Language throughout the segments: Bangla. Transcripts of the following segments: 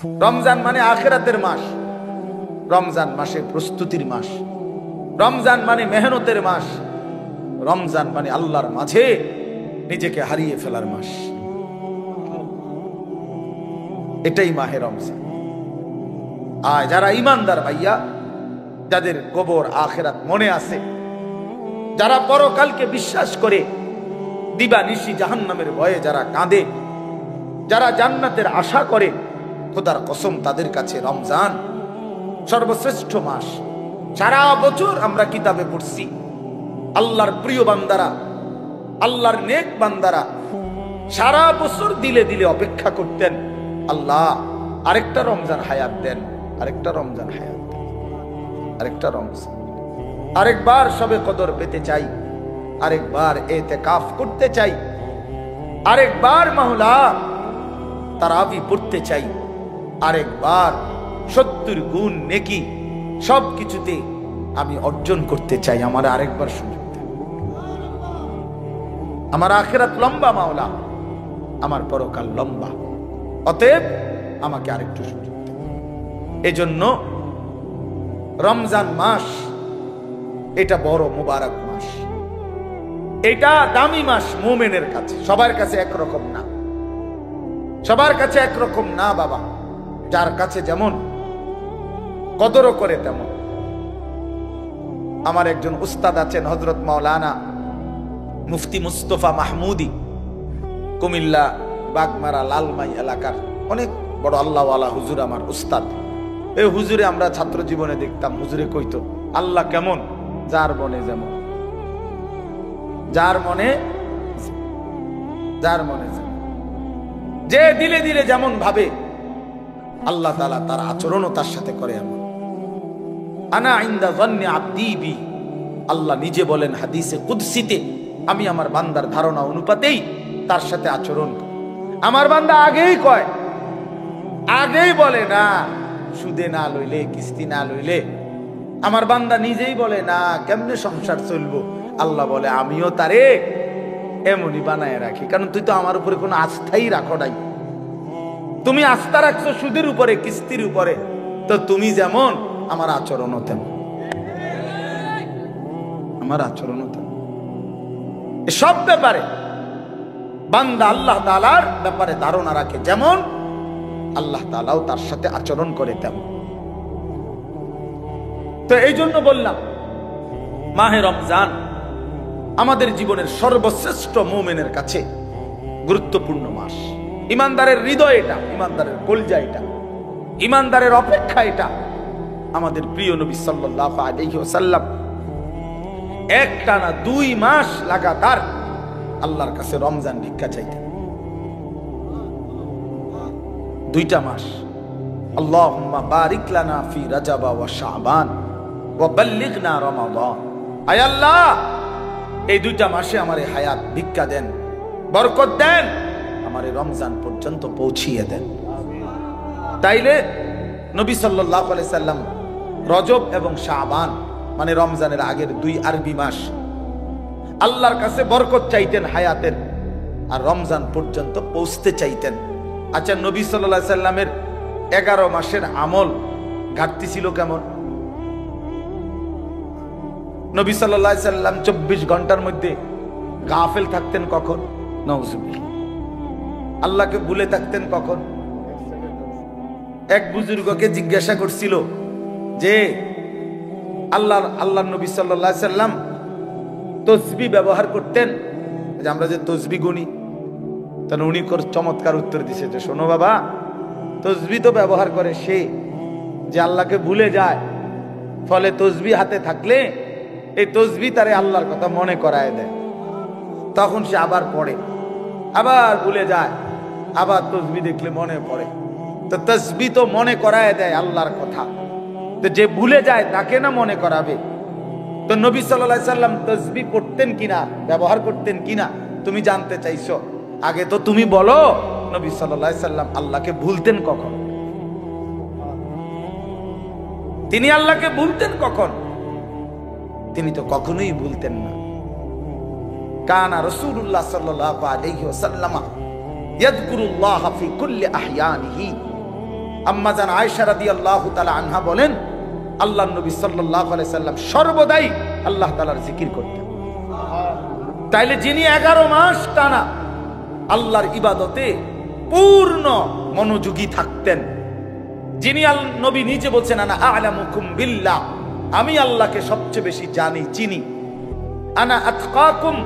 রমজান মানে আখিরাতের মাস, রমজান মাসে প্রস্তুতির মাস, রমজান মানে মেহনতের মাস, রমজান মানে আল্লাহর মাঝে নিজেকে হারিয়ে ফেলার মাস। এটাই মাহে রমজান। আর যারা ইমানদার ভাইয়া, যাদের কবর আখিরাত মনে আছে, যারা পরকালকে বিশ্বাস করে দিবা নিশি জাহান্নামের ভয়ে যারা কাঁদে, যারা জান্নাতের আশা করে, খোদার কসম তাদের কাছে রমজান সর্বশ্রেষ্ঠ মাস। সারা বছর আমরা কিতাবে পড়ছি আল্লাহর প্রিয় বান্দারা, আল্লাহর নেক বান্দারা সারা বছর দিলে দিলে অপেক্ষা করতেন, আল্লাহ আরেকটা রমজান হায়াত দেন, আরেকটা রমজান হায়াত দেন, আরেকটা রমজান, আরেকবার সবে কদর পেতে চাই, আরেকবার ইতিকাফ করতে চাই, আরেকবার মাওলা তারাবি পড়তে চাই, আরেকবার 70 গুণ নেকি সবকিছুতে আমি অর্জন করতে চাই। আমার আরেকবার সুযোগ দেন। আমার আখিরাত লম্বা মাওলা, আমার পরকাল লম্বা, অতএব আমাকে আরেকটু সুযোগ দেন। এজন্য রমজান মাস এটা বড় মুবারক মাস, এটা দামি মাস মুমিনের কাছে। সবার কাছে একরকম না, সবার কাছে একরকম না বাবা। যার কাছে যেমন কদরও করে তেমন। আমার একজন উস্তাদ আছেন হযরত মাওলানা মুফতি মুস্তফা মাহমুদি, কুমিল্লা বাগমারা লালমাই এলাকার অনেক বড় আল্লাহওয়ালা হুজুর, আমার উস্তাদ। এই হুজুরে আমরা ছাত্র জীবনে দেখতাম, হুজুরে কইতো আল্লাহ কেমন, যার মনে যেমন, যার মনে যেমন, যে দিলে দিলে যেমন ভাবে আল্লাহ তাআলা তার আচরণও তার সাথে করে এমন। আনা ইনদা যান্নি আবদি বি, আল্লাহ নিজে বলেন হাদিসে কুদসিতে, আমি আমার বান্দার ধারণা অনুপাতেই তার সাথে আচরণ করি। আমার বান্দা আগেই কয়, আগেই বলে না সুদে না লইলে, কিস্তি না লইলে। আমার বান্দা নিজেই বলে না কেমনে সংসার চলবো। আল্লাহ বলে আমিও তারে এমনই বানায় রাখি, কারণ তুই তো আমার উপরে কোনো আস্থাই রাখো নাই। তুমি আস্থা রাখছো সুদের উপরে, কিস্তির উপরে, তো তুমি যেমন আমার আচরণও তেমন, আমার আচরণও তেমন। সব ব্যাপারে বান্দা আল্লাহ তাআলার ব্যাপারে ধারণা রাখে যেমন, আল্লাহ তাআলাও তার সাথে আচরণ করে তেমন। তো এই জন্য বললাম মাহে রমজান আমাদের জীবনের সর্বশ্রেষ্ঠ মুমিনের কাছে গুরুত্বপূর্ণ মাস। ইমানদারের হৃদয় এটা, ইমানদারের কলজা এটা, ইমানদারের অপেক্ষা এটা। আমাদের প্রিয় নবী সাল্লাল্লাহু আলাইহি ওয়াসাল্লাম একটানা 2 মাস লাগাতার আল্লাহর কাছে রমজান ভিক্ষা চাইতেন। 2টা মাস। আল্লাহুম্মা বারিক লানা ফি রাজাবা ওয়া শাবান ওয়া বাল্লিগনা রমাদান। আয় আল্লাহ, এই 2টা মাসে আমারে হায়াত ভিক্ষা দেন, বরকত দেন, আমারে রমজান পর্যন্ত পৌঁছিয়ে দেন। তাইলে নবী সাল্লাল্লাহু আলাইহি সাল্লাম রজব এবং শাবান মানে রমজানের আগের 2 আরবি মাস আল্লাহর কাছে বরকত চাইতেন হায়াতের, আর রমজান পর্যন্ত পৌঁছতে চাইতেন। আচ্ছা, নবী সাল্লাল্লাহু আলাইহি সাল্লামের 11 মাসের আমল ঘাটতি ছিল কেমন? নবী সাল্লাল্লাহু আলাইহি সাল্লাম 24 ঘন্টার মধ্যে গাফেল থাকতেন কখন? নাউজুবিল্লাহ। আল্লাহকে ভুলে থাকতেন কখন? এক বুজুর্গকে জিজ্ঞাসা করছিল যে আল্লাহ নবী সাল্লাল্লাহু আলাইহি সাল্লাম তসবিহ ব্যবহার করতেন, যে আমরা যে তসবিহ গুনি, তাহলে উনি চমৎকার উত্তর দিছে যে শোনো বাবা, তসবিহ তো ব্যবহার করে সে যে আল্লাহকে ভুলে যায়, ফলে তসবিহ হাতে থাকলে এই তসবিহ তারে আল্লাহর কথা মনে করায় দেয়, তখন সে আবার পড়ে, আবার ভুলে যায়, আবার তসবিহ দেখলে মনে পড়ে। তো তসবিহ তো মনে করায় দেয় আল্লাহর কথা, তো যে ভুলে যায় তাকে না মনে করাবে। তো নবী সাল্লাল্লাহু আলাইহি সাল্লাম তসবিহ পড়তেন কিনা, ব্যবহার করতেন কিনা তুমি জানতে চাইছো? আগে তো তুমি বলো নবী সাল্লাল্লাহু আলাইহি সাল্লাম আল্লাহকে ভুলতেন কখন? তিনি আল্লাহকে ভুলতেন কখন? তিনি তো কখনোই ভুলতেন না। কানা রাসূলুল্লাহ সাল্লাল্লাহু আলাইহি ওয়াসাল্লাম ইয়াযকুরুল্লাহ ফি কুল্লি আহইয়ানিহি আম্মা জান আয়েশা রাদিয়াল্লাহু তাআলা আনহা বলেন, আল্লাহর নবী সাল্লাল্লাহু আলাইহি সাল্লাম সর্বদাই আল্লাহ তাআলার জিকির করতেন। তাইলে যিনি 11 মাস টানা আল্লাহর ইবাদতে পূর্ণ মনোযোগী থাকতেন, যিনি নবী নিজে বলছেন আনা আ'লামুকুম বিল্লাহ, আমি আল্লাহকে সবচেয়ে বেশি জানি চিনি, আনা আতকাকুম,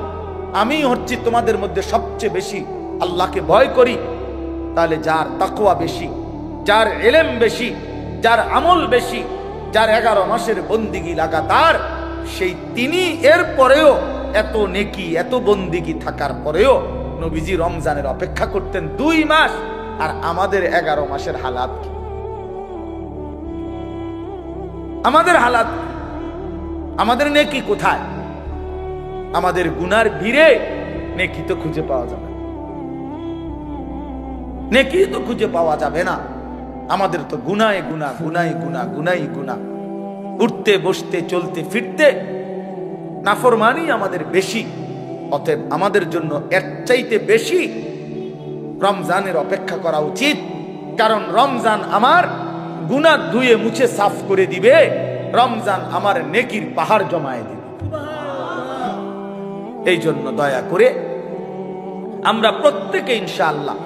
আমি হচ্ছি তোমাদের মধ্যে সবচেয়ে বেশি আল্লাহকে ভয় করি। তাহলে যার তাকওয়া বেশি, যার ইলম বেশি, যার আমল বেশি, যার 11 মাসের বন্দিগি লাগাতার, সেই তিনি এর পরেও এত নেকি এত বন্দিগি থাকার পরেও নবীজি রমজানের অপেক্ষা করতেন 2 মাস। আর আমাদের 11 মাসের হালাত কি? আমাদের হালাত, আমাদের নেকি কোথায়? আমাদের গুনার ভিড়ে নেকি তো খুঁজে পাওয়া যাবে, নেকি তো খুঁজে পাওয়া যাবে না। আমাদের তো গুনায় গুনাহ, গুনাই গুনাহ, গুনাই গুনাহ, উঠতে বসতে চলতে ফিরতে নাফরমানি আমাদের বেশি। অতএব আমাদের জন্য এর চাইতে বেশি রমজানের অপেক্ষা করা উচিত, কারণ রমজান আমার গুনাহ ধুয়ে মুছে সাফ করে দিবে, রমজান আমার নেকির পাহাড় জমায়ে দিবে। এই জন্য দয়া করে আমরা প্রত্যেকে ইনশাআল্লাহ,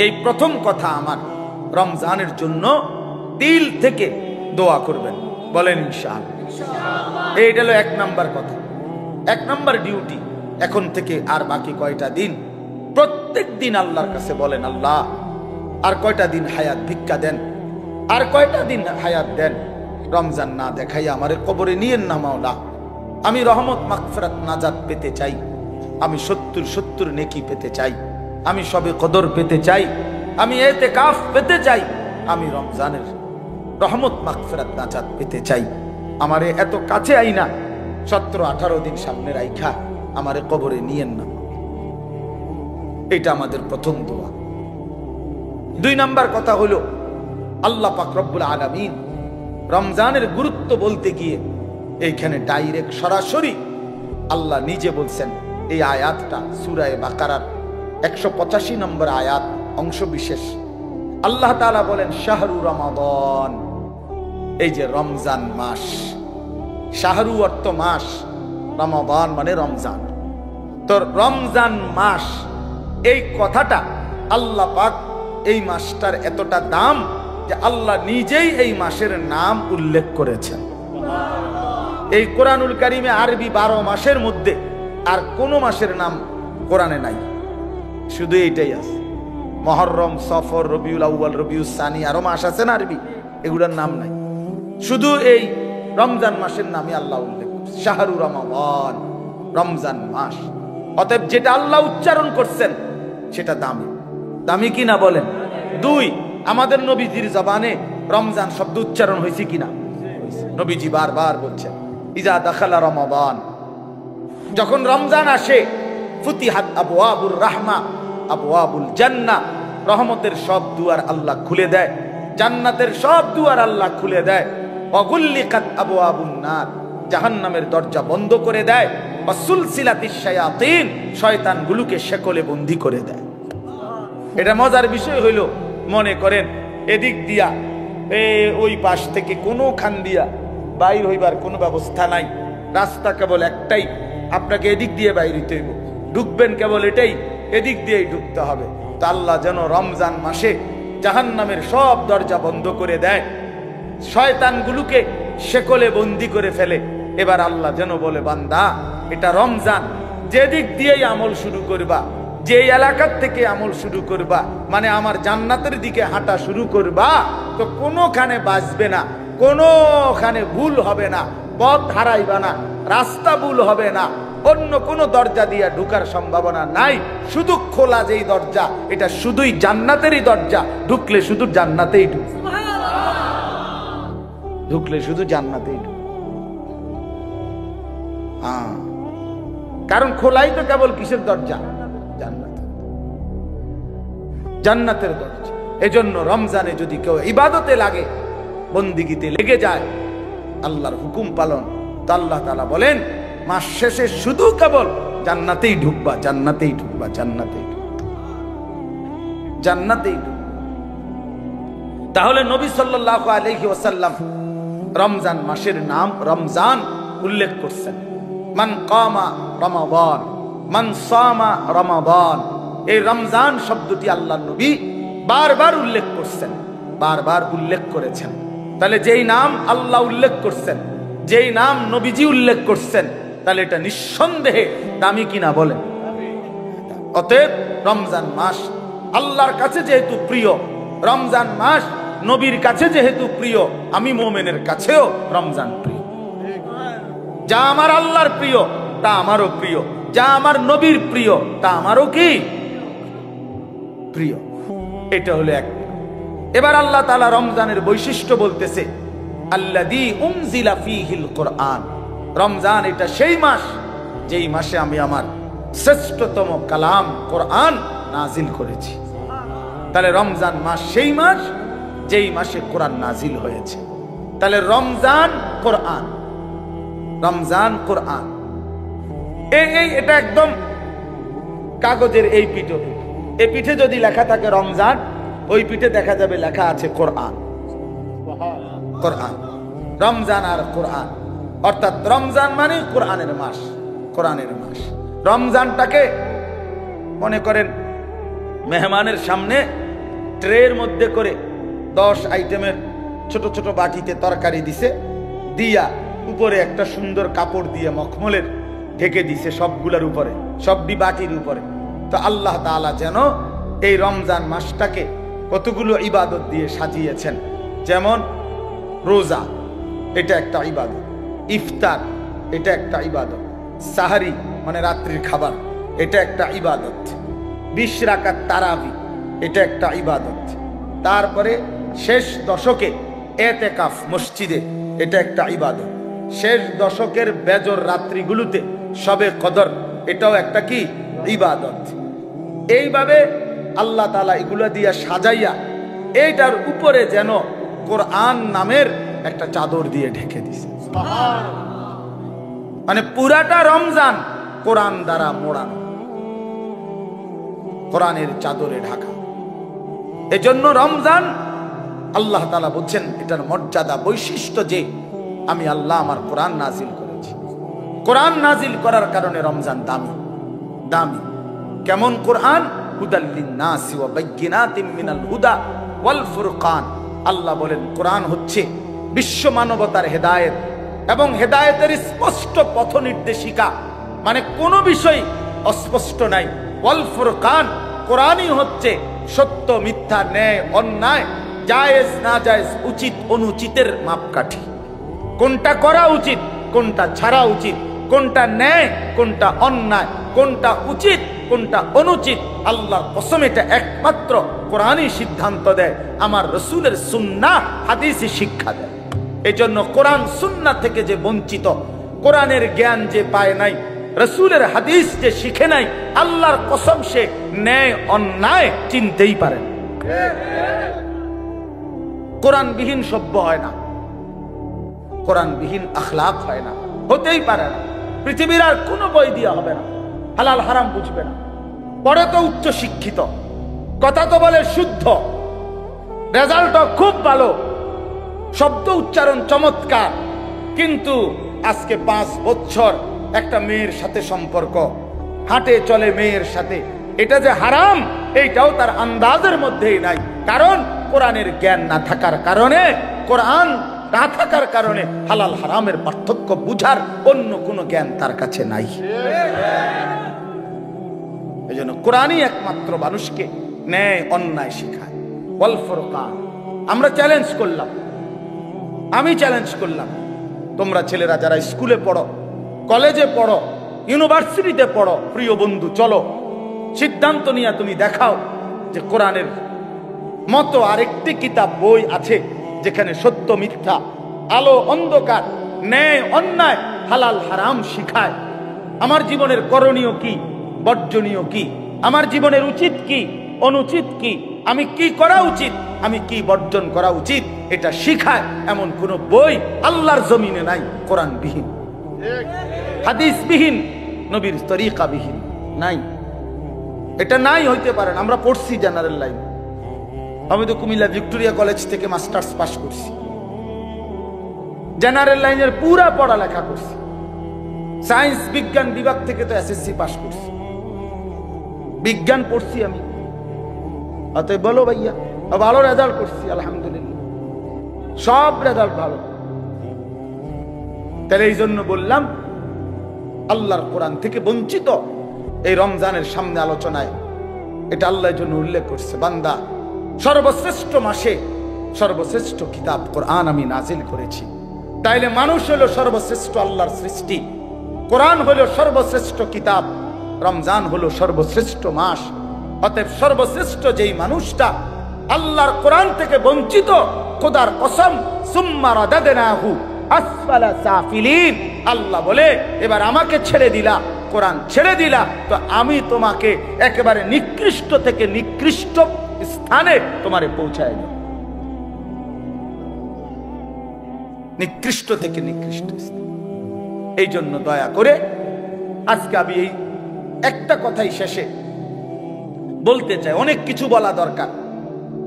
এই প্রথম কথা আমার, রমজানের জন্য দিল থেকে দোয়া করবেন, বলেন ইনশাআল্লাহ। এইটা হলো 1 নাম্বার কথা, 1 নাম্বার ডিউটি। এখন থেকে আর বাকি কয়টা দিন প্রত্যেক দিন আল্লাহর কাছে বলেন, আল্লাহ আর কয়টা দিন হায়াত ভিক্ষা দেন, আর কয়টা দিন হায়াত দেন, রমজান না দেখাইয়া আমারে কবরে নিয়েন না মাওলা। আমি রহমত মাগফিরাত নাজাত পেতে চাই, আমি 70 নেকি পেতে চাই, আমি সবে কদর পেতে চাই, আমি ইতিকাফ পেতে চাই, আমি রমজানের রহমত মাগফিরাত নাজাত পেতে চাই। আমারে এত কাছে আইনা 17-18 দিন সামনে রাইখা আমারে কবরে নিয়েন না। এটা আমাদের প্রথম দোয়া। 2 নাম্বার কথা হলো, আল্লাহ পাক রব্বুল আলামিন রমজানের গুরুত্ব বলতে গিয়ে এইখানে ডাইরেক্ট সরাসরি আল্লাহ নিজে বলছেন। এই আয়াতটা সূরা বাকারার 185 নম্বর আয়াত অংশ বিশেষ। আল্লাহ তাআলা বলেন, শাহরু রমাদান, এই যে রমজান মাস, শাহরু অর্থ মাস, রমাদান মানে রমজান। তো রমজান মাস, এই কথাটা আল্লাহ পাক এই মাসটার এতটা দাম যে আল্লাহ নিজেই এই মাসের নাম উল্লেখ করেছেন। এই কোরআনুল কারীমে আরবি 12 মাসের মধ্যে আর কোন মাসের নাম কোরআনে নাই, শুধু এইটাই আছে। মুহররম, সফর, রবিউল আউয়াল, রবিউস সানি, আরো মাস আছে না আরবি, এগুলোর নাম নাই। শুধু এই রমজান মাসের নামই আল্লাহ উল্লেখ করছেন, শাহরু রমাদান, রমজান মাস। অতএব যেটা আল্লাহ উচ্চারণ করছেন সেটা দামি, দামি কিনা বলেন? 2, আমাদের নবীজির জবানে রমজান শব্দ উচ্চারণ হয়েছে কিনা? নবীজি বারবার বলছেন, ইজা দাখালা রমাদান, যখন রমজান আসে, ফুতিহাত আবওয়াবুর রাহমা, আবওয়াবুল জান্নাহ, রহমতের সব দুয়ার আল্লাহ খুলে দেয়, জান্নাতের সব দুয়ার আল্লাহ খুলে দেয়। ওয়াগুল্লিকাত আবওয়াবুন নার, জাহান্নামের দরজা বন্ধ করে দেয়। ওয়াসুলসিলাতিশ শায়াতিন, শয়তানগুলোকে শেকলে বন্দী করে দেয়। এটা মজার বিষয় হইল, মনে করেন এদিক দিয়া ওই পাশ থেকে কোনো খান দিয়া বাইর হইবার কোনো ব্যবস্থা নাই, রাস্তা কেবল একটাই, আপনাকে এদিক দিয়ে বাইর হইতে হইব, ঢুকবেন কেবল এটাই, এদিক দিয়েই ঢুকতে হবে। তো আল্লাহ যেন রমজান মাসে জাহান্নামের সব দরজা বন্ধ করে দেয়, শয়তানগুলোকে শেকলে বন্দী করে ফেলে। এবার আল্লাহ যেন বলে, বান্দা এটা রমজান, যেদিক দিয়েই আমল শুরু করবা, যে এলাকার থেকে আমল শুরু করবা, মানে আমার জান্নাতের দিকে হাঁটা শুরু করবা, তো কোনোখানে বাঁচবে না, কোনোখানে ভুল হবে না, পথ হারাইবা না, রাস্তা ভুল হবে না, অন্য কোনো দরজা দিয়ে ঢুকার সম্ভাবনা নাই। শুধু খোলা যেই দরজা, এটা শুধুই জান্নাতেরই দরজা, ঢুকলে শুধু জান্নাতেই ঢুকলে শুধু জান্নাতেই কারণ খোলাই তো কেবল কিসের দরজা? জান্নাতের দরজা। এজন্য রমজানে যদি কেউ ইবাদতে লাগে, বন্দিগিতে লেগে যায়, আল্লাহর হুকুম পালন, তো আল্লাহ তাআলা বলেন মাস শেষে শুধু কেবল জান্নাতেই ঢুকবা, জান্নাতেই ঢুকবা, জান্নাতেই ঢুকবা, জান্নাতেই ঢুকবা। তাহলে নবী সাল্লাল্লাহু আলাইহি ওয়াসাল্লাম রমজান মাসের নাম রমজান উল্লেখ করছেন। মান কামা রমাদান, মান সামা রমাদান, এই রমজান শব্দটি আল্লাহর নবী বারবার উল্লেখ করছেন, বারবার উল্লেখ করেছেন। তাহলে যেই নাম আল্লাহ উল্লেখ করছেন, যেই নাম নবীজি উল্লেখ করছেন, তাহলে এটা নিঃসন্দেহে দামি কিনা বলেন? অতএব রমজান মাস আল্লাহর কাছে যেহেতু প্রিয়, রমজান মাস নবীর কাছে যেহেতু প্রিয়, আমি মুমিনের কাছেও রমজান প্রিয়। যা আমার আল্লাহর প্রিয় তা আমারও প্রিয়, যা আমার নবীর প্রিয় তা আমারও কি প্রিয়। এটা হলো এক। এবার আল্লাহ তাআলা রমজানের বৈশিষ্ট্য বলতেছে, আল্লাযী উনজিলা ফীহিল কুরআন। রমজান এটা সেই মাস যেই মাসে আমি আমার শ্রেষ্ঠতম কালাম কোরআন নাজিল করেছি। তাহলে রমজান মাস সেই মাস যেই মাসে কোরআন নাজিল হয়েছে। তাহলে রমজান কোরআন, রমজান কোরআন, এটা একদম কাগজের এই পিঠে, এই পিঠে যদি লেখা থাকে রমজান, ওই পিঠে দেখা যাবে লেখা আছে কোরআন। কোরআন, রমজান আর কোরআন, অর্থাৎ রমজান মানে কোরআনের মাস, কোরআনের মাস। রমজানটাকে মনে করেন মেহমানের সামনে ট্রের মধ্যে করে 10 আইটেমের ছোট ছোট বাটিতে তরকারি দিছে, দিয়া উপরে একটা সুন্দর কাপড় দিয়ে মখমলের ঢেকে দিছে সবগুলোর উপরে, সবটি বাটির উপরে। তো আল্লাহ তাআলা যেন এই রমজান মাসটাকে কতগুলো ইবাদত দিয়ে সাজিয়েছেন। যেমন রোজা, এটা একটা ইবাদত। ইফতার, এটা একটা ইবাদত। সাহারি মানে রাত্রির খাবার, এটা একটা ইবাদত। 20 রাকাত তারাবি, এটা একটা ইবাদত। তারপরে শেষ দশকে এতেকাফ মসজিদে, এটা একটা ইবাদত। শেষ দশকের বেজর রাত্রিগুলোতে শবে কদর, এটাও একটা কি ইবাদত। এইভাবে আল্লাহ তাআলা এগুলো দিয়ে সাজাইয়া এইটার উপরে যেন কোরআন নামের একটা চাদর দিয়ে ঢেকে দিছে। মানে পুরাটা রমজান কোরআন দ্বারা মোড়ানো, কোরআনের চাদরে ঢাকা। এজন্য রমজান আল্লাহ তাআলা বলছেন এটার মর্যাদা, বৈশিষ্ট্য যে আমি আল্লাহ আমার কোরআন নাজিল করেছি। কোরআন নাজিল করার কারণে রমজান দামি, দামি। কেমন কোরআন? হুদাল লিন্নাসি ওয়া বাইয়িনাতিম মিনাল হুদা ওয়াল ফুরকান। আল্লাহ বলেন কোরআন হচ্ছে বিশ্ব মানবতার হেদায়েত এবং হেদায়েতের স্পষ্ট পথ নির্দেশিকা, মানে কোনো বিষয় অস্পষ্ট নাই। ওয়াল ফুরকান, কোরআনই হচ্ছে সত্য মিথ্যা, ন্যায় অন্যায়, জায়েজ না জায়েজ, উচিত অনুচিতের মাপকাঠি। কোনটা করা উচিত, কোনটা ছাড়া উচিত, কোনটা ন্যায়, কোনটা অন্যায়, কোনটা উচিত, কোনটা অনুচিত, আল্লাহর কসম এটা একমাত্র কোরআনই সিদ্ধান্ত দেয়। আমার রাসূলের সুন্নাহ হাদিসই শিক্ষা দেয়। এজন্য কোরআন সুন্নাহ থেকে যে বঞ্চিত, কোরআনের জ্ঞান যে পায় নাই, রাসূলের হাদিস যে শিখে নাই, আল্লাহর কসম সে ন্যায় অন্যায় চিনতেই পারে না। কোরআনবিহীন সভ্য হয় না, কোরআনবিহীন আখলাক হয় না, হতেই পারে না। পৃথিবীর আর কোনো বই দিয়ে হবে না, হালাল হারাম বুঝবে না। পরে তো উচ্চ শিক্ষিত, কথা তো বলে শুদ্ধ, রেজাল্টও খুব ভালো, শব্দ উচ্চারণ চমৎকার, কিন্তু আজকে 5 বছর একটা মেয়ের সাথে সম্পর্ক, হাঁটে চলে মেয়ের সাথে, এটা যে হারাম এইটাও তার আন্দাজের মধ্যেই নাই। কারণ কোরআনের জ্ঞান না থাকার কারণে, কোরআন না থাকার কারণে হালাল হারামের পার্থক্য বুঝার অন্য কোনো জ্ঞান তার কাছে নাই। এই জন্য কোরআনই একমাত্র মানুষকে ন্যায় অন্যায় শেখায়। ওয়াল ফুরকান। আমরা চ্যালেঞ্জ করলাম, আমি চ্যালেঞ্জ করলাম, তোমরা ছেলেরা যারা স্কুলে পড়ো, কলেজে পড়ো, ইউনিভার্সিটিতে পড়ো, প্রিয় বন্ধু চলো সিদ্ধান্ত নিয়ে তুমি দেখাও যে কোরআনের মতো আরেকটি কিতাব বই আছে যেখানে সত্য মিথ্যা, আলো অন্ধকার, ন্যায় অন্যায়, হালাল হারাম শিখায়। আমার জীবনের করণীয় কি, বর্জনীয় কি, আমার জীবনের উচিত কি, অনুচিত কি, আমি কি করা উচিত, আমি কি বর্জন করা উচিত, এটা শিখায় এমন কোন বই আল্লাহর জমিনে নাই কোরআনবিহীন, হাদিসবিহীন, নবীর তরিকাবিহীন নাই। এটা নাই হইতে পারে না। আমরা পড়ছি জেনারেল লাইন, আমি তো কুমিল্লা ভিক্টোরিয়া কলেজ থেকে মাস্টার্স পাস করছি, জেনারেল লাইনের পুরা পড়ালেখা করছি, সায়েন্স বিজ্ঞান বিভাগ থেকে তো এসএসসি পাস করছি, বিজ্ঞান পড়ছি আমি। অতএব বলো ভাইয়া, ভালো রেজাল্ট করছি আলহামদুলিল্লাহ, সব রেজাল্ট ভালো। তাহলে এই জন্য বললাম আল্লাহর কোরআন থেকে বঞ্চিত এই রমজানের সামনে আলোচনায় এটা আল্লাহর জন্য উল্লেখ করছে, বান্দা সর্বশ্রেষ্ঠ মাসে সর্বশ্রেষ্ঠ কিতাব কোরআন আমি নাজিল করেছি। তাইলে মানুষ হলো সর্বশ্রেষ্ঠ আল্লাহর সৃষ্টি, কোরআন হলো সর্বশ্রেষ্ঠ কিতাব, রমজান হলো সর্বশ্রেষ্ঠ মাস। অতএব সর্বশ্রেষ্ঠ যেই মানুষটা আল্লাহর কোরআন থেকে বঞ্চিত, খোদার কসম সুম্মা রাদাদনাহু আসফালা সাফিলিন, আল্লাহ বলে এবার আমাকে ছেড়ে দিলা, কোরআন ছেড়ে দিলা, তো আমি তোমাকে একেবারে নিকৃষ্ট থেকে নিকৃষ্ট স্থানে তোমারে পৌঁছায় দেব, নিকৃষ্ট থেকে নিকৃষ্ট স্থানে। এই জন্য দয়া করে আজকে আমি এই একটা কথাই শেষে বলতে চাই, অনেক কিছু বলা দরকার,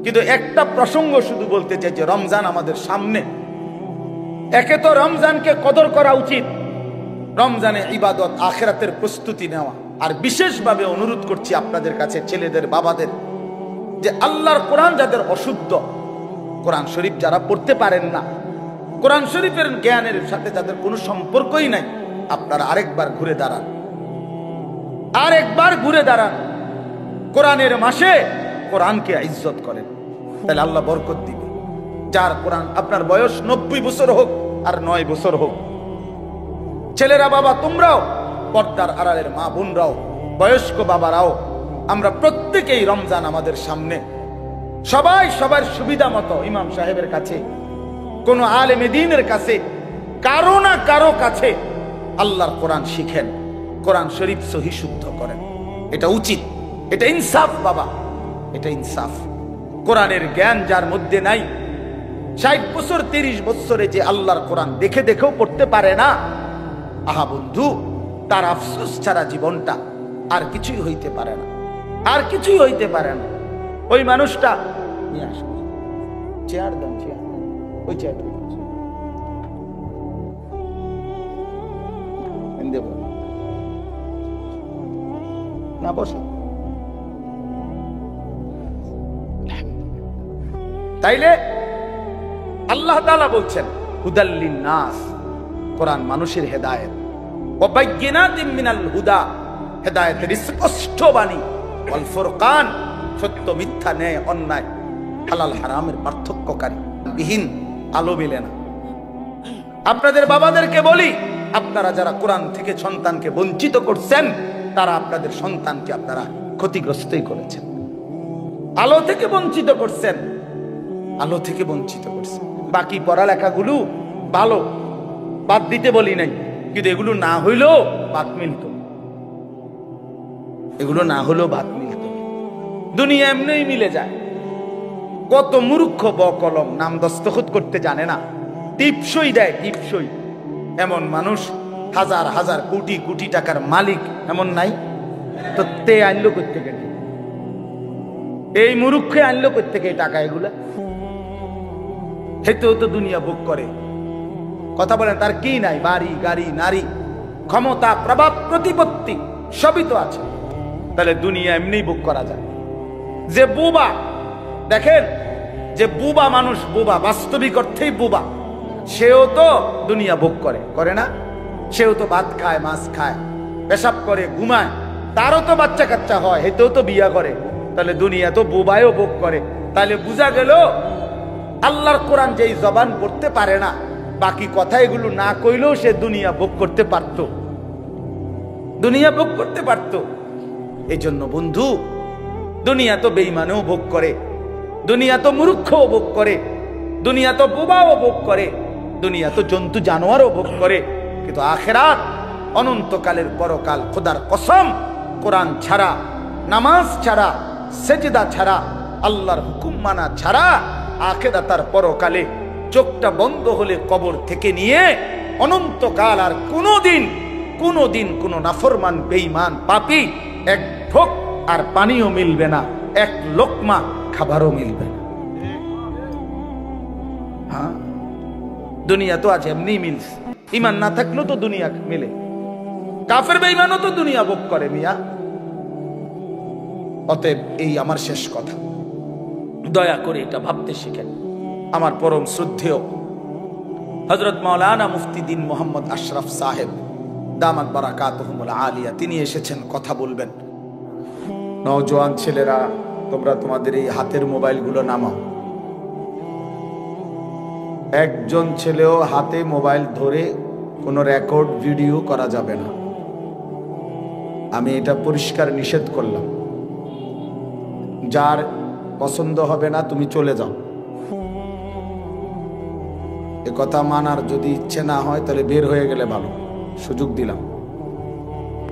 কিন্তু একটা প্রসঙ্গ শুধু বলতে চাই যে রমজান আমাদের সামনে। একে তো রমজানকে কদর করা উচিত, রমজানে ইবাদত আখিরাতের প্রস্তুতি নেওয়া। আর বিশেষভাবে অনুরোধ করছি আপনাদের কাছে, ছেলেদের বাবাদের, যে আল্লাহর কোরআন যাদের অশুদ্ধ, কোরআন শরীফ যারা পড়তে পারেন না, কোরআন শরীফের জ্ঞানের সাথে যাদের কোনো সম্পর্কই নাই, আপনারা আরেকবার ঘুরে দাঁড়ান, আরেকবার ঘুরে দাঁড়ান। কোরআনের মাসে কোরআনকে ইজ্জত করেন, তাহলে আল্লাহ বরকত দিবে। যার কোরআন, আপনার বয়স 90 বছর হোক আর 9 বছর হোক, ছেলেরা বাবা তোমরাও, পর্দার আড়ালের মা বোনরাও, বয়স্ক বাবারাও, আমরা প্রত্যেকেই রমজান আমাদের সামনে, সবাই সবার সুবিধা মতো ইমাম সাহেবের কাছে, কোন আলেমে দ্বীনের কাছে, কারো না কারো কাছে আল্লাহর কোরআন শিখেন, কোরআন শরীফ সহি শুদ্ধ করেন। এটা উচিত, এটা ইনসাফ বাবা, এটা ইনসাফ। কোরআনের জ্ঞান যার মধ্যে নাই, 60 বছর 30 বছরে যে আল্লাহর কোরআন দেখে দেখেও পড়তে পারে না, আহা বন্ধু, তার আফসোস ছাড়া জীবনটা আর কিছুই হইতে পারে না, আর কিছুই হইতে পারে না। ওই মানুষটা নিয়ে আসুন, চেয়ার দেন, চেয়ার, ওই চেয়ারটা দেব না, বসে। তাইলে আল্লাহ তাআলা বলছেন হুদাল্লিন নাস, কোরআন মানুষের হেদায়েত, ওয়া বাইয়িনাতিম মিনাল হুদা, হেদায়েতের স্পষ্ট বাণী, ওয়াল ফুরকান, সত্য মিথ্যা, ন্যায় অন্যায়, হালাল হারামের পার্থক্যকারী বিহীন আলো মেলে না। আপনাদের বাবাদেরকে বলি, আপনারা যারা কোরআন থেকে সন্তানকে বঞ্চিত করছেন, তারা আপনাদের সন্তানকে আপনারা ক্ষতিগ্রস্তই করেছেন। আলো থেকে বঞ্চিত করছেন, আলো থেকে বঞ্চিত করছেন। বাকি পড়ালেখাগুলো ভালো, বাদ দিতে বলি নাই, কিন্তু এগুলো না হইলেও বাদ মিলত, এগুলো না হলেও বাদ মিলত। দুনিয়া এমনিই মিলে যায়। কত মূর্খ বকলম, নাম দস্তখত করতে জানে না, টিপসই দেয়, টিপসই। এমন মানুষ হাজার হাজার কোটি কোটি টাকার মালিক এমন নাই? তো তে আনলো কোত্থেকে? এই মূর্খে আনলো কোত্থেকে টাকা? এগুলা হেতেও তো দুনিয়া ভোগ করে। কথা বলেন, তার কি নাই? বাড়ি, গাড়ি, নারী, ক্ষমতা, প্রভাব, প্রতিপত্তি সবই তো আছে। তাহলে দুনিয়া এমনি ভোগ করা যায়। যে বুবা, দেখেন, যে বুবা মানুষ, বুবা, বাস্তবিক অর্থেই বুবা, সেও তো দুনিয়া ভোগ করে, করে না? সেও তো ভাত খায়, মাছ খায়, পেশাব করে, ঘুমায়, তারও তো বাচ্চা কাচ্চা হয়, হেতেও তো বিয়া করে। তাহলে দুনিয়া তো বুবায়ও ভোগ করে। তাহলে বুঝা গেল আল্লাহর কোরআন যেই জবান পড়তে পারে না, বাকি কথা এগুলো না কইলেও সে দুনিয়া ভোগ করতে পারত, দুনিয়া ভোগ করতে পারত। এই জন্য বন্ধু, দুনিয়া তো বেঈমানও ভোগ করে, দুনিয়া তো মূর্খও ভোগ করে, দুনিয়া তো বোবাও ভোগ করে, দুনিয়া তো জন্তু জানোয়ারও ভোগ করে, কিন্তু আখিরাত, অনন্তকালের পরকাল, খোদার কসম, কোরআন ছাড়া, নামাজ ছাড়া, সেজদা ছাড়া, আল্লাহর হুকুম মানা ছাড়া, আখিরাতার পরকালে চোখটা বন্ধ হলে কবর থেকে নিয়ে অনন্তকাল আর কোনোদিন কোনো নাফরমান, বেঈমান, পাপী এক ঢোক আর পানিও মিলবে না, এক লোকমা খাবারও মিলবে না। হ্যাঁ, দুনিয়া তো আছে এমনি মিলছে, ইমান না থাকলেও তো দুনিয়া মিলে, কাফের বেঈমানও তো দুনিয়া ভোগ করে মিয়া। অতএব এই আমার শেষ কথা, দয়া করে এটা ভাবতে শিখেন। আমার পরম শ্রদ্ধেয় হযরত মাওলানা মুফতি দ্বীন মোহাম্মদ আশরাফ সাহেব দামাত বারাকাতুহুমুল আলিয়া, তিনি এসেছেন, কথা বলবেন। নওজোয়ান ছেলেরা, তোমরা তোমাদের এই হাতের মোবাইলগুলো নামাও। একজন ছেলেও হাতে মোবাইল ধরে কোনো রেকর্ড ভিডিও করা যাবে না, আমি এটা পরিষ্কার নিষেধ করলাম। যার পছন্দ হবে না তুমি চলে যাও, এ কথা মানার যদি ইচ্ছে না হয় তাহলে বের হয়ে গেলে ভালো, সুযোগ দিলাম।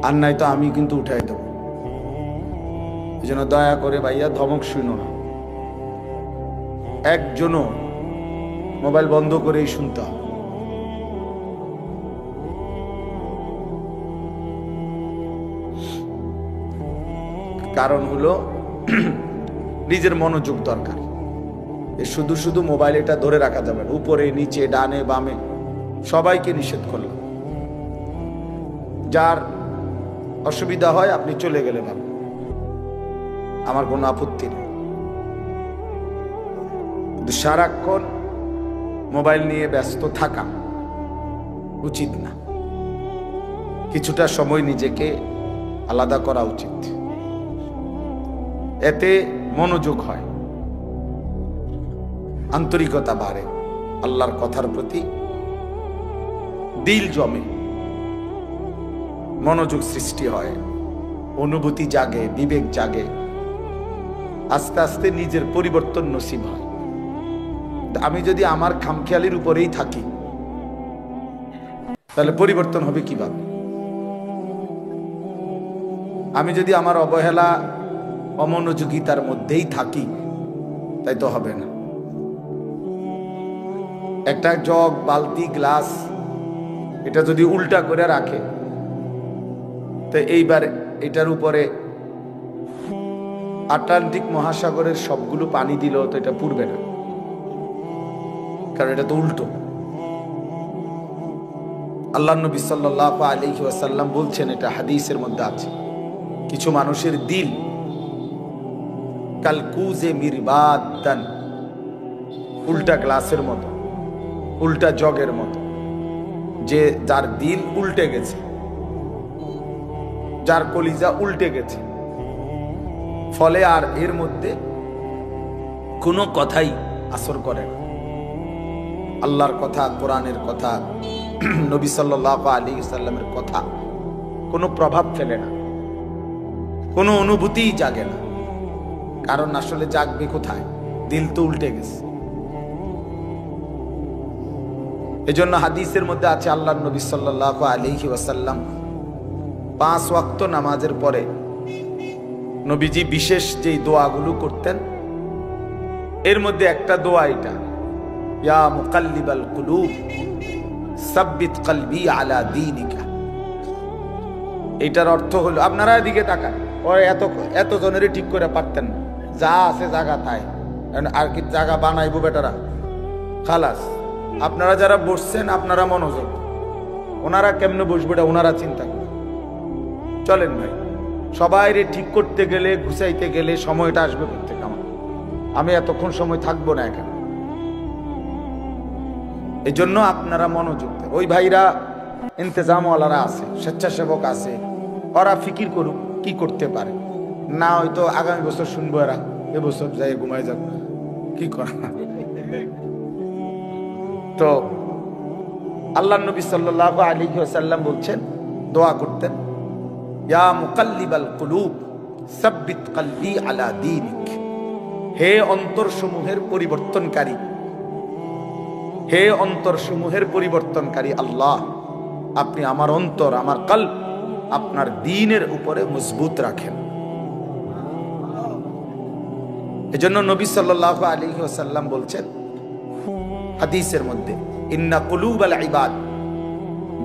আর নাই তো আমি কিন্তু উঠাই দেব। এই জন্য দয়া করে ভাইয়া ধমক শুনো না, একজনও মোবাইল বন্ধ করেই শুনতে হবে। কারণ হলো নিজের মনোযোগ দরকার। শুধু শুধু মোবাইল এটা ধরে রাখা যাবে না, উপরে নিচে ডানে বামে সবাইকে নিষেধ করলাম। যার অসুবিধা হয় আপনি চলে গেলে ভালো, আমার কোনো আপত্তি নেই। কিন্তু সারাক্ষণ মোবাইল নিয়ে ব্যস্ত থাকা উচিত না, কিছুটা সময় নিজেকে আলাদা করা উচিত, এতে মনোযোগ হয়, আন্তরিকতা বাড়ে, আল্লাহর কথার প্রতি দিল জমে, মনোযোগ সৃষ্টি হয়, অনুভূতি জাগে, বিবেক জাগে, আস্তে আস্তে নিজের পরিবর্তন নসিব হয়। আমি যদি আমার খামখেয়ালির উপরেই থাকি তাহলে পরিবর্তন হবে কিভাবে? আমি যদি আমার অবহেলা অমনোযোগিতার মধ্যেই থাকি তাই তো হবে না। একটা জগ, বালতি, গ্লাস এটা যদি উল্টা করে রাখে তো এইবার এটার উপরে আটলান্টিক মহাসাগরের সবগুলো পানি দিলেও তো এটা পুড়বে না, কারণ এটা তো উল্টো। আল্লাহ নবী সাল্লাল্লাহু আলাইহি ওয়াসাল্লাম বলছেন, এটা হাদিসের মধ্যে আছে, কিছু মানুষের দিল কালকুজে মিরবাদান, উল্টা গ্লাসের মতো, উল্টা জগের মতো, যে যার দিল উল্টে গেছে, যার কলিজা উল্টে গেছে, ফলে আর এর মধ্যে কোনো কথাই আসর করে না। আল্লাহর কথা, কোরআনের কথা, নবী সাল্লাল্লাহু আলাইহি সাল্লামের কথা কোনো প্রভাব ফেলে না, কোনো অনুভূতিই জাগে না। কারণ আসলে জাগবে কোথায়? দিল তো উল্টে গেছে। এজন্য হাদিসের মধ্যে আছে, আল্লাহর নবী সাল্লাল্লাহু আলাইহি ওয়াসাল্লাম 5 ওয়াক্ত নামাজের পরে নবীজি বিশেষ যেই দোয়াগুলো করতেন, এর মধ্যে একটা দোয়া এটা, ইয়া মুকাল্লিবাল কুলুব সাব্বিত কলবি আলা দীনিকা। এটার অর্থ হলো, আপনারা এদিকে তাকান, ওরা এত জনেরই ঠিক করে পারতেন না, যা আছে জায়গা তাই, আর কি জায়গা বানাইবো বেটারা, খালাস। আপনারা যারা বসছেন আপনারা মনোযোগ, ওনারা কেমনে বসবে এটা ওনারা চিন্তা করেন। চলেন ভাই, সবাই ঠিক করতে গেলে, গুছাইতে গেলে সময়টা আসবে প্রত্যেক আমার, আমি এতক্ষণ সময় থাকবো না এখানে। এই জন্য আপনারা মনোযোগ দেন। ওই ভাইরা ইন্তজামওয়ালারা আছে, স্বেচ্ছাসেবক আছে, ওরা ফিকির করুক কি করতে পারে, না হয়তো আগামী বছর শুনবো এরা, এবছর যাই ঘুমাই যাক, কি করা। তো আল্লাহ নবী সাল্লাল্লাহু আলাইহি ওয়াসাল্লাম বলছেন, দোয়া করতেন, ইয়া মুকাল্লিবাল কুলুব সাব্বিত কলবি আলা দীনিক। হে অন্তরসমূহের পরিবর্তনকারী, হে অন্তরসমূহের পরিবর্তনকারী আল্লাহ, আপনি আমার অন্তর, আমার কলব আপনার দ্বীনের উপরে মজবুত রাখেন। এজন্য নবী সাল্লাল্লাহু আলাইহি ওয়াসাল্লাম বলছেন হাদিসের মধ্যে, ইন্না কুলুবাল ইবাদ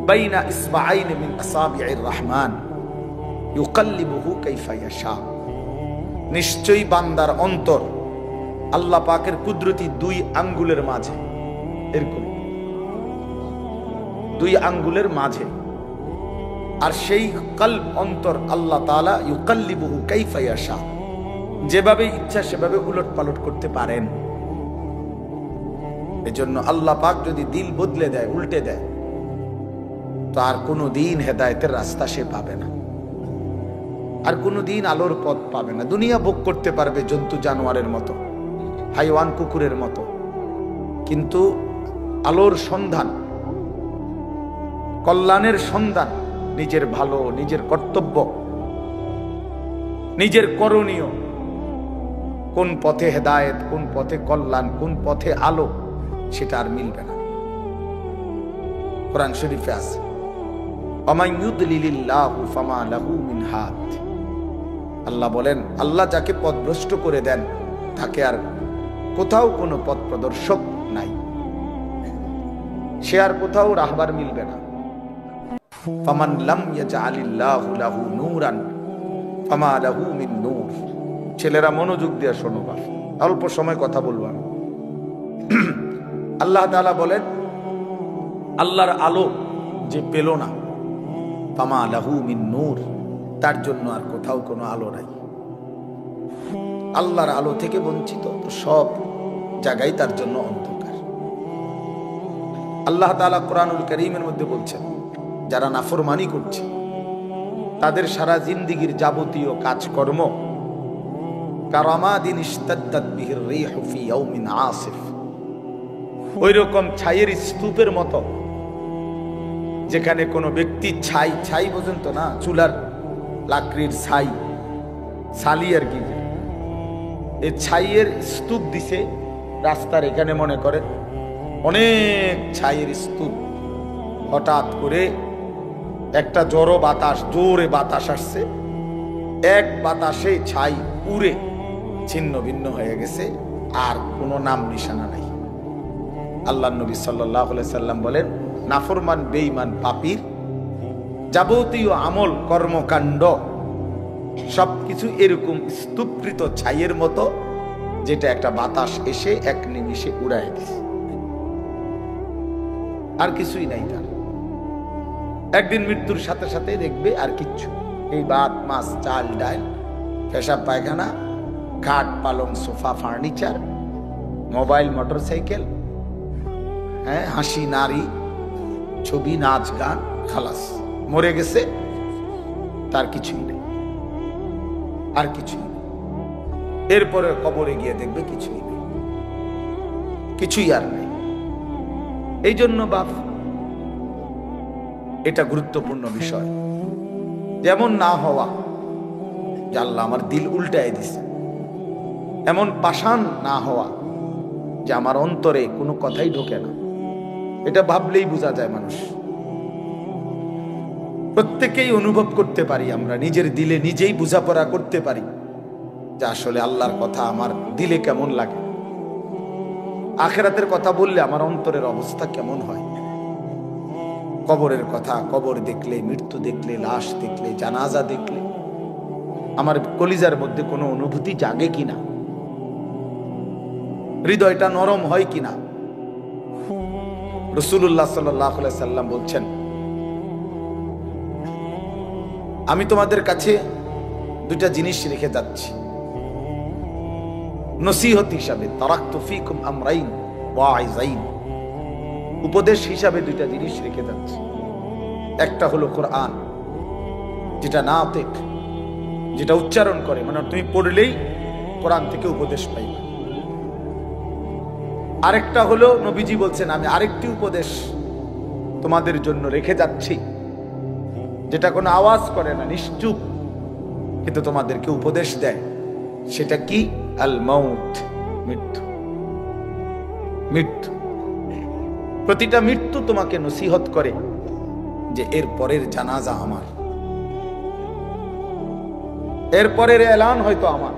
বাইনা ইসবাআইন মিন আসাবি'ir রহমান ইউকাল্লিবুহু কাইফা ইয়াশা। নিশ্চয়ই বান্দার অন্তর আল্লাহ পাকের কুদরতি 2 আঙ্গুলের মাঝে, এরকম 2 আঙ্গুলের মাঝে। আর সেই কলব অন্তর আল্লাহ তাআলা ইউকাল্লিবুহু কাইফা ইয়াশা, যেভাবে ইচ্ছা সেভাবে উলট পালট করতে পারেন। এজন্য আল্লাহ পাক যদি দিল বদলে দেয়, উল্টে দেয়, তো আর কোনো দিন হেদায়েতের রাস্তা সে পাবে না, আর কোনো দিন আলোর পথ পাবে না। দুনিয়া ভোগ করতে পারবে জন্তু জানোয়ারের মতো, হাইওয়ান কুকুরের মতো, কিন্তু আলোর সন্ধান, কল্যাণের সন্ধান, নিজের ভালো, নিজের কর্তব্য, নিজের করণীয়, কোন পথে হেদায়েত, কোন পথে কল্যাণ, কোন পথে আলো, সেটা আর মিলবে না। কোরআন শরীফে আছে, ওয়ামান ইউদলিলিল্লাহু ফামা লাহু মিন হাদ। আল্লাহ বলেন, আল্লাহ যাকে পথভ্রষ্ট করে দেন তাকে আর কোথাও কোনো পথ প্রদর্শক নাই, সে আর কোথাও রাহবার মিলবে না। ফামান লাম ইয়াজআলিল্লাহু লাহু নূরান ফামা লাহু মিন নূর। ছেলেরা মনোযোগ দিয়ে শোনো, অল্প সময় কথা বলবো আমি। আল্লাহ তাআলা বলেন, আল্লাহর আলো যে পেল না, ফামা লাহু মিন নূর, তার জন্য আর কোথাও কোনো আলো নাই। আল্লাহর আলো থেকে বঞ্চিত, তো সব জায়গায় তার জন্য অন্ধকার। আল্লাহ তাআলা কোরআনুল কারীমের মধ্যে বলছেন, যারা নাফরমানি করছে তাদের সারা জিন্দেগীর যাবতীয় কাজকর্ম কারামাদিন ইশতাদ্দাত বিহির রিহু ফি ইয়াউমিন আসিফ, ওই রকম ছাইয়ের স্তূপের মতো, যেখানে কোনো ব্যক্তি ছাই বোঝেন তো না, চুলার লাকড়ির ছাই, ছালি আর কি, এই ছাইয়ের স্তূপ দিছে রাস্তার এখানে, মনে করে অনেক ছাইয়ের স্তূপ, হঠাৎ করে একটা জোরে বাতাস আসছে, এক বাতাসে ছাই উড়ে ছিন্ন ভিন্ন হয়ে গেছে, আর কোনো নাম নিশানা নাই। আল্লাহর নবী সাল্লাল্লাহু আলাইহি সাল্লাম বলেন, নাফরমান বেঈমান পাপীর যাবতীয় আমল কর্মকাণ্ড সবকিছু এরকম স্তূপকৃত ছাইয়ের মতো, যেটা একটা বাতাস এসে এক নিমিষে উড়ায় দিছে, আর কিছুই নাই তার। একদিন মৃত্যুর সাথে সাথে দেখবে আর কিচ্ছু, এই ভাত মাছ চাল ডাল, পেশাব পায়খানা, খাট পালং সোফা ফার্নিচার, মোবাইল মোটরসাইকেল, হ্যাঁ, হাসি নারী, ছবি নাচ গান, খালাস, মরে গেছে, তার কিছুই নেই, আর কিছুই নেই। এরপরে কবরে গিয়ে দেখবে কিছুই নেই, কিছুই আর নেই। এই জন্য বাপ, এটা গুরুত্বপূর্ণ বিষয়, যেমন না হওয়া যে আল্লাহ আমার দিল উল্টায় দিছে, এমন পাষাণ না হওয়া যে আমার অন্তরে কোনো কথাই ঢোকে না। এটা ভাবলেই বোঝা যায় মানুষ, প্রত্যেকেই অনুভব করতে পারি, আমরা নিজের দিলে নিজেই বোঝাপড়া করতে পারি যে আসলে আল্লাহর কথা আমার দিলে কেমন লাগে, আখিরাতের কথা বললে আমার অন্তরের অবস্থা কেমন হয়। কবরের কথা, কবর দেখলে, মৃত্যু দেখলে, লাশ দেখলে, জানাজা দেখলে আমার কলিজার মধ্যে কোনো অনুভূতি জাগে কিনা, হৃদয়টা নরম হয় কিনা। রাসূলুল্লাহ সাল্লাল্লাহু আলাইহি সাল্লাম বলছেন, আমি তোমাদের কাছে 2টা জিনিস রেখে যাচ্ছি নসিহত হিসাবে, তারাকতু ফীকুম আমরাইন ওয়াইজাইন, উপদেশ হিসাবে 2টা জিনিস রেখে যাচ্ছি। একটা হলো কোরআন, যেটা নাতিক, যেটা উচ্চারণ করে, মানে তুমি পড়লেই কোরআন থেকে উপদেশ পাইবে। আরেকটা হলো, নবীজি বলছেন, আমি আরেকটি উপদেশ তোমাদের জন্য রেখে যাচ্ছি, যেটা কোনো আওয়াজ করে না, নিশ্চুপ, কিন্তু তোমাদেরকে উপদেশ দেয়। সেটা কি? আল মাউত, মৃত্যু। মৃত্যু, প্রতিটা মৃত্যু তোমাকে নসিহত করে যে এর পরের জানাজা আমার, এর পরের এলান হয়তো আমার,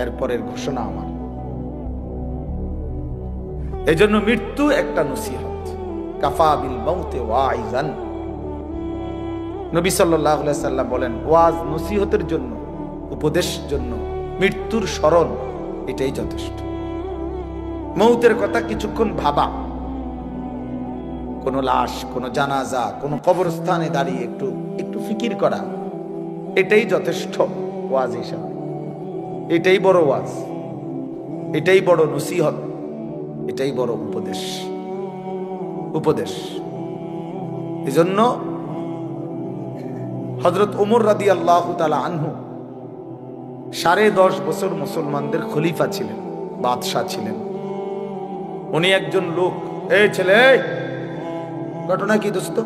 এর পরের ঘোষণা আমার। এজন্য মৃত্যু একটা নসিহত। কাফা বিল মাউতে ওয়াইজান, নবী সাল্লাল্লাহু আলাইহি সাল্লাম বলেন, ওয়াজ নসিহতের জন্য, উপদেশ জন্য মৃত্যুর স্মরণ, এটাই যথেষ্ট। মৌতের কথা কিছুক্ষণ ভাবা, কোন লাশ, কোন জানাজা, কোন কবরস্থানে দাঁড়িয়ে একটু একটু ফিকির করা, এটাই যথেষ্ট ওয়াজ হিসাবে। এটাই বড় ওয়াজ, এটাই বড় নসিহত, এটাই বড় উপদেশ। উপদেশ এজন্য হযরত ওমর রাদিয়াল্লাহু তাআলা আনহু 10.5 বছর মুসলমানদের খলিফা ছিলেন, বাদশাহ ছিলেন। উনি একজন লোক, এই ছেলে, ঘটনা কি দোস্ত,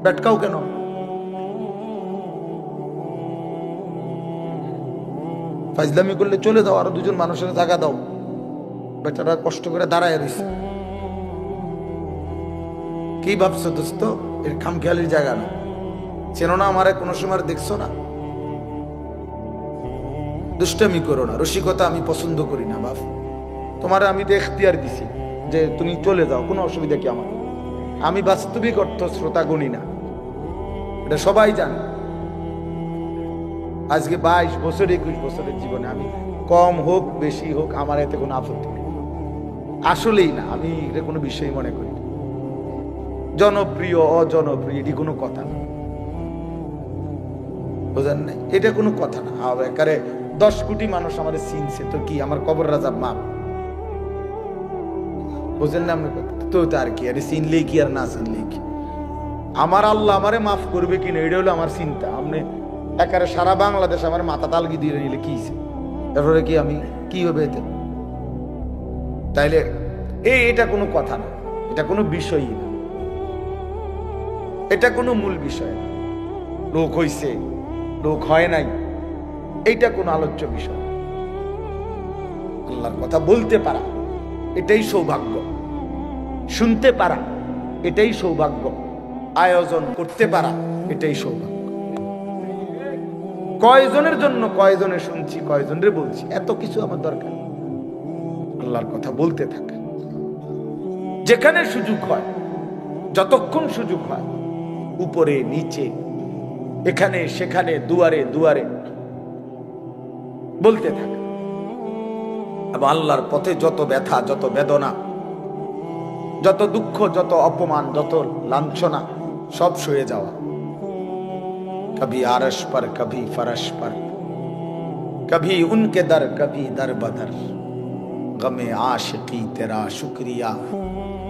বেটকাও কেন? ফাজলামি করলে চলে যাও, আরো দুজন মানুষের জায়গা দাও। বেচারা কষ্ট করে দাঁড়ায় রয়েছে। কি ভাবছো দোস্ত? এর খামখেয়ালির জায়গা না। চেনো না আমারে? কোনো সময় দেখছো না? দুষ্টামি করো না, রসিকতা আমি পছন্দ করি না বাপ। তোমার আমি তো এখতিয়ার দিছি যে তুমি চলে যাও, কোনো অসুবিধা কি আমার? আমি বাস্তবিক অর্থ শ্রোতা গণি না, এটা সবাই জানে। আজকে 22 বছর 21 বছরের জীবনে আমি কম হোক বেশি হোক আমার এতে কোনো আপত্তি নেই, আসলেই না। আমি এটা কোনো বিষয় মনে করি না। জনপ্রিয় অজনপ্রিয় এটি কোনো কথা না, বুঝেন নাই? এটা কোনো কথা না। একারে 10 কোটি মানুষ আমার চিনছে তো কি আমার কবর রাজা মাপ, বুঝেন না? তো আর কি, আরে চিনলেই কি আর না চিনলেই কি? আমার আল্লাহ আমারে মাফ করবে কিনা এটা হলো আমার চিন্তা। আপনি একারে সারা বাংলাদেশ আমার মাথা তালগি দিয়ে নিলে কি তারপরে কি আমি কি হবে এতে? তাইলে এটা কোনো কথা না, এটা কোনো বিষয়ই না, এটা কোনো মূল বিষয় না। লোক হইছে, লোক হয় নাই, এইটা কোনো আলোচ্য বিষয়। আল্লাহর কথা বলতে পারা এটাই সৌভাগ্য, শুনতে পারা এটাই সৌভাগ্য, আয়োজন করতে পারা এটাই সৌভাগ্য। কয়জনের জন্য কয়জনে শুনছি, কয়জনের বলছি, এত কিছু আমার দরকার। আল্লাহর কথা বলতে থাকা, যেখানে সুযোগ হয়, যতক্ষণ সুযোগ হয়, উপরে নিচে, এখানে সেখানে, দুয়ারে দুয়ারে বলতে থাকা। এবং আল্লাহর পথে যত ব্যথা, যত বেদনা, যত দুঃখ, যত অপমান, যত লাঞ্ছনা, সব সয়ে যাওয়া। कभी आरश पर, कभी फरश पर, कभी उनके दर, कभी दर बदर, गमे आशिकी तेरा शुक्रिया,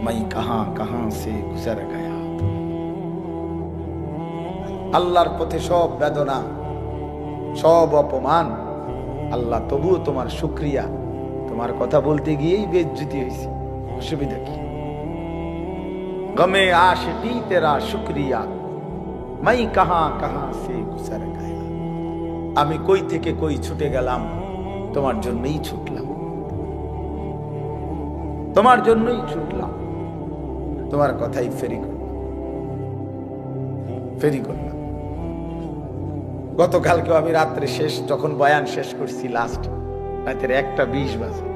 मैं कहां कहां से गुजर गया। আল্লাহর পথে সব বেদনা, সব অপমান, আল্লাহ তবুও তোমার শুকরিয়া। তোমার কথা বলতে গিয়েই বেইজ্জতি হয়েছে, অসুবিধা কি? গমে আশিকি তেরা শুকরিয়া, মাই কাহা কাহা সে গুজর গয়া। আমি কই থেকে কই ছুটে গেলাম, তোমার জন্যই ছুটলাম, তোমার জন্যই ছুটলাম, তোমার কথাই ফেরি করলাম। গতকালকেও আমি রাত্রে শেষ যখন বয়ান শেষ করছি, লাস্ট রাতের 1:20 বাজে,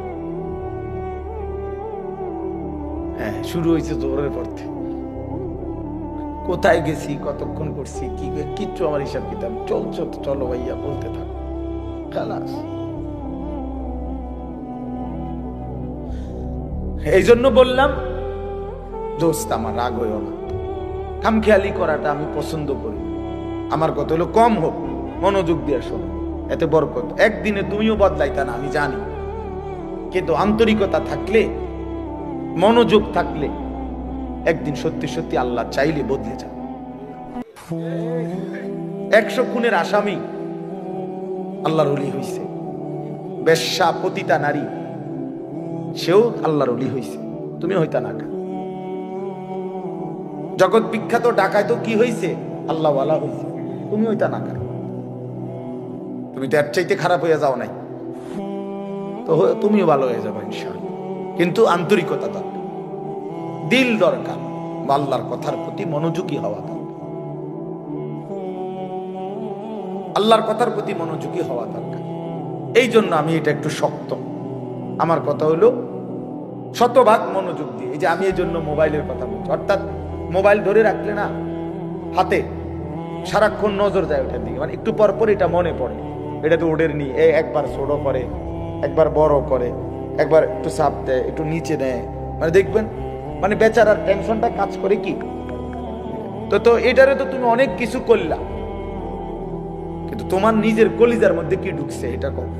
হ্যাঁ শুরু হয়েছে জোরের পর থেকে। কোথায় গেছি, কতক্ষণ করছি, কি কিচ্ছু আমার হিসাব কিতাব। চলছো তো চলো ভাইয়া, বলতে থাকো, খালাস। এই জন্য বললাম দোস্ত আমার রাগ হইও না, খামখেয়ালি করাটা আমি পছন্দ করি। আমার কথা হলো কম হোক, মনোযোগ দিয়ে শোনো, এতে বরকত। একদিনে তুমিও বদলাইতা না আমি জানি, কিন্তু আন্তরিকতা থাকলে, মনোযোগ থাকলে একদিন সত্যি সত্যি আল্লাহ চাইলে বদলে যাবে। 100 খুনের আসামি আল্লাহর ওলি হইছে, বেশ্যা পতিতা নারী সেও আল্লাহর ওলি হইছে, তুমি হইতা না কেন? জগৎ বিখ্যাত ডাকায় তো কি হইছে, আল্লাহওয়ালা হইছে, তুমি হইতা না কেন? তুমি তো এর চাইতে খারাপ হয়ে যাও নাই, তো তুমিও ভালো হয়ে যাবে ইনশাআল্লাহ। কিন্তু আন্তরিকতা দরকার, দিল দরকার, আল্লাহর কথার প্রতি মনোযোগী হওয়া দরকার, আল্লাহর কথার প্রতি মনোযোগী হওয়া দরকার। এই জন্য আমি এটা একটু শক্ত। আমার কথা হলো শতভাগ মনোযোগ দিয়ে। এই যে আমি এই জন্য মোবাইলের কথা বলছি, অর্থাৎ মোবাইল ধরে রাখলে না হাতে সারাক্ষণ নজর যায় ওটার দিকে, মানে একটু পর পর এটা মনে পড়ে, এটা তো ওদের নিয়ে একবার ছোট করে, একবার বড় করে, একবার একটু চাপ দেয়, একটু নিচে নেয়, মানে দেখবেন মানে বেচারার টেনশনটা কাজ করে কি। তো এটারে তো তুমি অনেক কিছু করলা, কিন্তু তোমার নিজের কলিজার মধ্যে কি ঢুকছে এটা কম।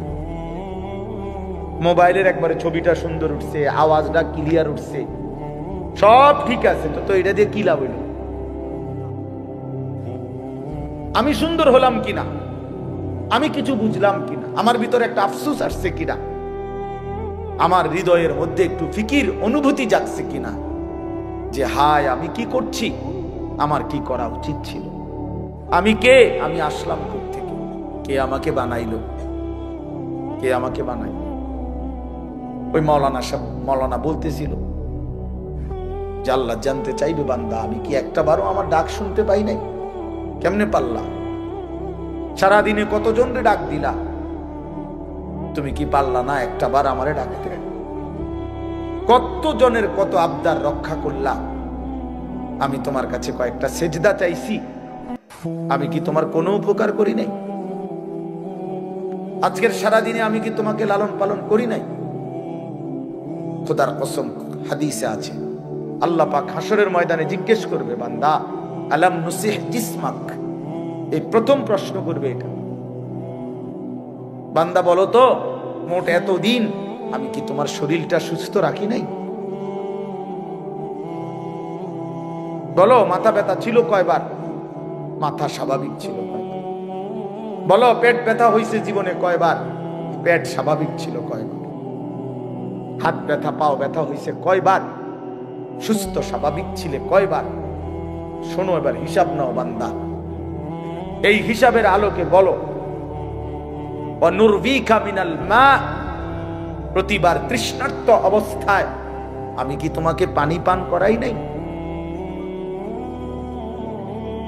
মোবাইলের একবারে ছবিটা সুন্দর উঠছে, আওয়াজটা ক্লিয়ার উঠছে, সব ঠিক আছে, তো এটা দিয়ে কি লাভ হইল? আমি সুন্দর হলাম কিনা, আমি কিছু বুঝলাম কিনা, আমার ভিতরে একটা আফসোস আসছে কিনা, আমার হৃদয়ের মধ্যে একটু ফিকির অনুভূতি জাগছে কিনা যে হায় আমি কি করছি, আমার কি করা উচিত ছিল, আমি কে, আমি আসলাম কোত্থেকে, কে আমাকে বানাইলো, কে আমাকে বানাইলো। ওই মৌলানা বলতেছিল যে আল্লাহ জানতে চাইবে বান্দা আমি কি একটা বারও আমার ডাক শুনতে পাই নাই? কেমনে পারলা? সারাদিনে কতজনরে ডাক দিলা, তুমি কি পারলা না একটা বার আমারে ডাকতে? কত জনের কত আবদার রক্ষা করলা, আমি তোমার কাছে কয়েকটা সেজদা চাইছি, আমি কি তোমার কোনো উপকার করি নাই? আজকের সারাদিনে আমি কি তোমাকে লালন পালন করি নাই? খোদার কসম হাদিসে আছে আল্লাহ পাক হাসরের ময়দানে জিজ্ঞেস করবে বান্দা আলাম নুসিহ জিসমাক, এই প্রথম প্রশ্ন করবে এটা। বান্দা বলো তো মোট এতদিন আমি কি তোমার শরীরটা সুস্থ রাখি নাই? বলো মাথা ব্যথা ছিল কয়বার? মাথা স্বাভাবিক ছিল কয়বার? বলো পেট ব্যথা হয়েছে জীবনে কয়বার? পেট স্বাভাবিক ছিল কয়বার? হাত ব্যথা পাও ব্যথা হয়েছে কয়বার? সুস্থ স্বাভাবিক ছিলে কয়বার? শোনো এবার হিসাব নাও বান্দা, এই হিসাবের আলোকে বলো অনুরবিকা মিনাল মা, প্রতিবার তৃষ্ণার্ত অবস্থায় আমি কি তোমাকে পানি পান করাই নাই?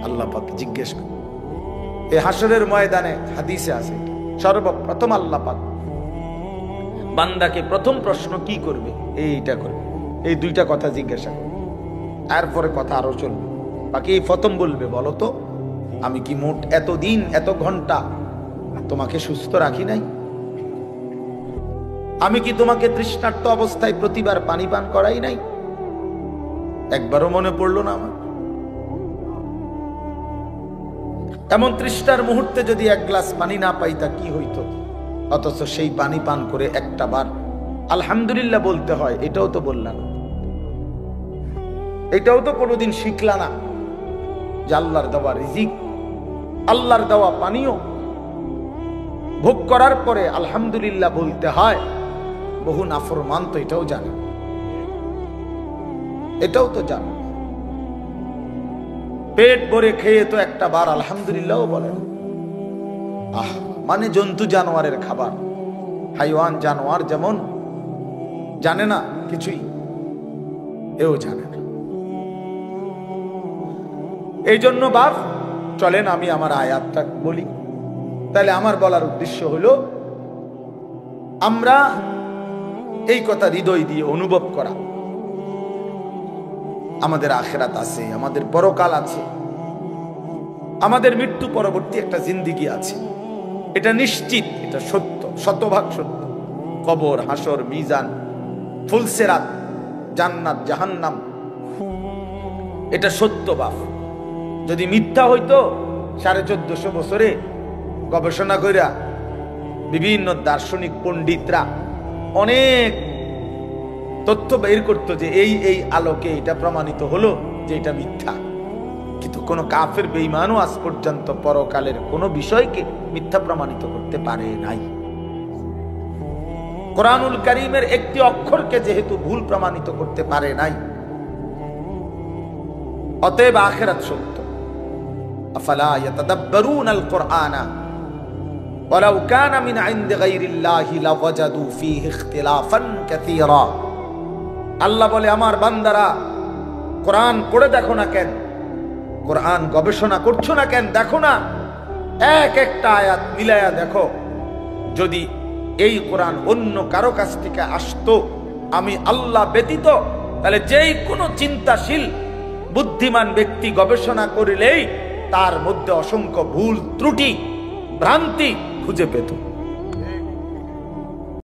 আল্লাহ পাক জিজ্ঞেস করে এই হাসরের ময়দানে, হাদিসে আছে সর্বপ্রথম আল্লাহ পাক বান্দাকে প্রথম প্রশ্ন কি করবে? এইটা করবে, এই দুইটা কথা জিজ্ঞাসা করবে, এরপরে কথা আরো চলবে। বাকি প্রথম বলবে বলো তো আমি কি মোট এতদিন এত ঘন্টা তোমাকে সুস্থ রাখি নাই? আমি কি তোমাকে তৃষ্ণার্ত অবস্থায় প্রতিবার পানি পান করাই নাই? একবারও মনে পড়লো না আমার? এমন তৃষ্ণার মুহূর্তে যদি এক গ্লাস পানি না পাইতা কি হইতো? অথচ সেই পানি পান করে একটা বার আলহামদুলিল্লাহ বলতে হয়, এটাও তো বললা না, এটাও তো কোনোদিন শিখলা না যে আল্লাহর দেওয়া রিজিক, আল্লাহর দেওয়া পানীয় ভোগ করার পরে আলহামদুলিল্লাহ বলতে হয়। বহু নাফরমান তো এটাও জানে, এটাও তো জানে, পেট ভরে খেয়ে তো একটা বার আলহামদুলিল্লাহ বলে না। মানে জন্তু জানোয়ারের খাবার, হাইওয়ান জানোয়ার যেমন জানে না কিছুই, এও জানে না। এই জন্য বাপ চলেন আমি আমার আয়াতটা বলি। তাহলে আমার বলার উদ্দেশ্য হলো আমরা এই কথা হৃদয় দিয়ে অনুভব করা, আমাদের আখিরাত আছে, আমাদের পরকাল আছে, আমাদের মৃত্যু পরবর্তী একটা জিন্দেগি আছে, এটা নিশ্চিত, এটা সত্য, শতভাগ সত্য। কবর, হাসর, মিজান, ফুলসেরাত, জান্নাত, জাহান্নাম, এটা সত্য বাপ। যদি মিথ্যা হইতো 1450 বছরে গবেষণা কইরা বিভিন্ন দার্শনিক পণ্ডিতরা অনেক তথ্য বের করতো যে এই আলোকে এটা প্রমাণিত হলো যে এটা মিথ্যা। কিন্তু কোন কাফের বেঈমানও আজ পর্যন্ত পরকালের কোন বিষয়কে মিথ্যা প্রমাণিত করতে পারে নাই। কোরআনুল কারীমের একটি অক্ষরকে যেহেতু ভুল প্রমাণিত করতে পারে নাই, অতএব আখিরাত সত্য। আফালা ইয়াতাদাব্বারুনাল কুরআনা ওয়ালাউ কানা মিন ইনদি গায়রিল্লাহি লাওয়াজাদু ফীহি ইখতিলাফান কাসীরা। আল্লাহ বলে আমার বান্দারা কোরআন পড়ে দেখো না কেন, কোরআন গবেষণা করছো না কেন, দেখো না এক একটা আয়াত মিলায়া দেখো। যদি এই কোরআন অন্য কারো কাছ থেকে আসতো আমি আল্লাহ ব্যতীত, তাহলে যেই কোনো চিন্তাশীল বুদ্ধিমান ব্যক্তি গবেষণা করিলেই তার মধ্যে অসংখ্য ভুল ত্রুটি ভ্রান্তি খুঁজে পেত।